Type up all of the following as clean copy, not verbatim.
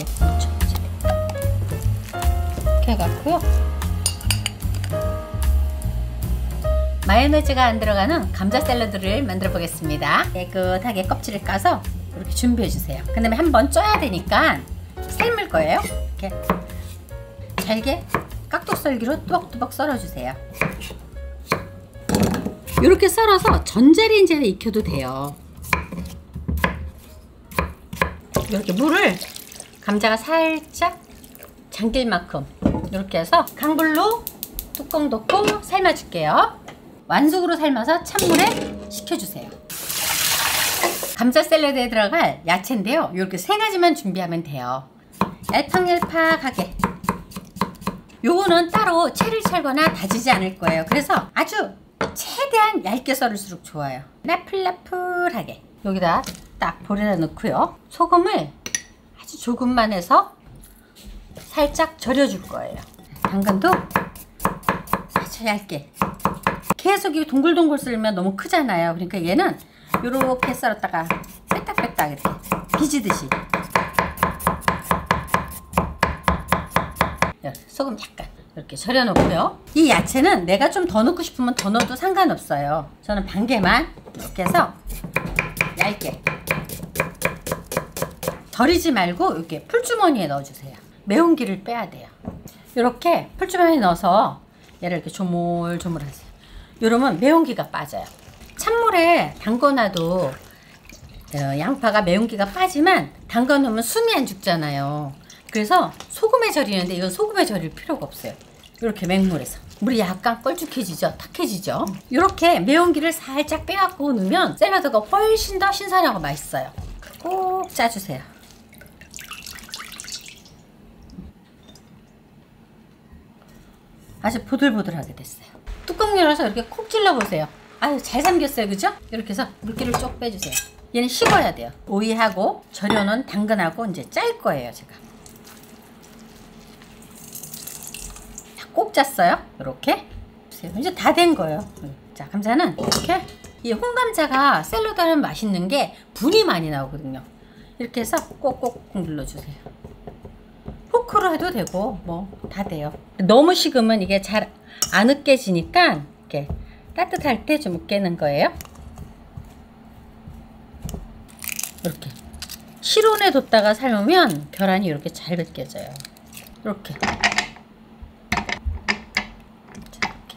이렇게 묻혀야지. 이렇게 해갖고요. 마요네즈가 안 들어가는 감자 샐러드를 만들어 보겠습니다. 깨끗하게 껍질을 까서 이렇게 준비해 주세요. 그 다음에 한번 쪄야 되니까 삶을 거예요. 이렇게 잘게 깍둑썰기로 뚜벅뚜벅 썰어주세요. 이렇게 썰어서 전자레인지에 익혀도 돼요. 이렇게 물을 감자가 살짝 잠길 만큼 이렇게 해서 강불로 뚜껑 덮고 삶아줄게요. 완숙으로 삶아서 찬물에 식혀주세요. 감자 샐러드에 들어갈 야채인데요. 이렇게 세 가지만 준비하면 돼요. 얄팍얄팍하게. 요거는 따로 채를 썰거나 다지지 않을 거예요. 그래서 아주 최대한 얇게 썰을수록 좋아요. 나풀나풀하게 여기다 딱 볼에다 넣고요. 소금을 아주 조금만 해서 살짝 절여줄 거예요. 당근도 아주 얇게. 계속 이 동글동글 썰면 너무 크잖아요. 그러니까 얘는 이렇게 썰었다가 빼딱빼딱 이렇게 빚으듯이. 소금 약간 이렇게 절여 놓고요. 이 야채는 내가 좀 더 넣고 싶으면 더 넣어도 상관없어요. 저는 반 개만 이렇게 해서 얇게 덜이지 말고 이렇게 풀주머니에 넣어주세요. 매운기를 빼야 돼요. 이렇게 풀주머니에 넣어서 얘를 이렇게 조물조물 하세요. 이러면 매운기가 빠져요. 찬물에 담궈놔도 양파가 매운기가 빠지만 담궈놓으면 숨이 안 죽잖아요. 그래서 소금에 절이는데 이건 소금에 절일 필요가 없어요. 이렇게 맹물에서 물이 약간 껄쭉해지죠. 탁해지죠. 이렇게 매운기를 살짝 빼갖고 넣으면 샐러드가 훨씬 더 신선하고 맛있어요. 꼭 짜주세요. 아주 보들보들하게 됐어요. 뚜껑 열어서 이렇게 콕 찔러보세요. 아유 잘 삼겼어요. 그죠? 이렇게 해서 물기를 쭉 빼주세요. 얘는 식어야 돼요. 오이하고 절여놓은 당근하고 이제 짤 거예요. 제가 꼭 짰어요. 이렇게 이제 다 된 거예요. 자, 감자는 이렇게, 이 홍감자가 샐러드 하면 맛있는 게 분이 많이 나오거든요. 이렇게 해서 꼭꼭 눌러주세요. 포크로 해도 되고 뭐 다 돼요. 너무 식으면 이게 잘 안 으깨지니까 이렇게 따뜻할 때 좀 으깨는 거예요. 이렇게 실온에 뒀다가 삶으면 계란이 이렇게 잘 으깨져요. 이렇게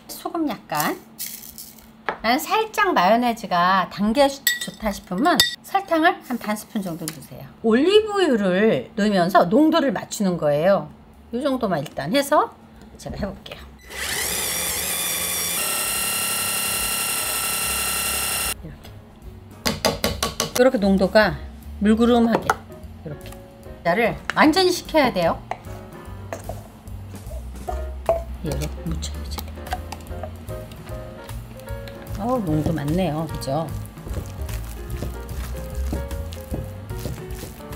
소금 약간. 나는 살짝 마요네즈가 단 게 좋다 싶으면 설탕을 한 반 스푼 정도 넣으세요. 올리브유를 넣으면서 농도를 맞추는 거예요. 이 정도만 일단 해서 제가 해볼게요. 이렇게 농도가 물구름하게 이렇게 감자를 완전히 식혀야 돼요. 얘를 묻혀야지. 농도 많네요. 그죠?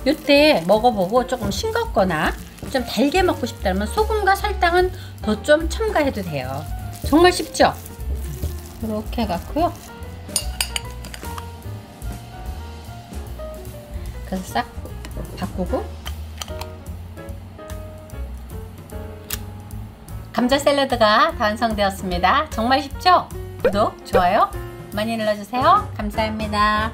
이때 먹어보고 조금 싱겁거나 좀 달게 먹고 싶다면 소금과 설탕은 더 좀 첨가해도 돼요. 정말 쉽죠? 이렇게 해갖고요. 그래서 싹 바꾸고. 감자 샐러드가 다 완성되었습니다. 정말 쉽죠? 구독, 좋아요 많이 눌러주세요. 감사합니다.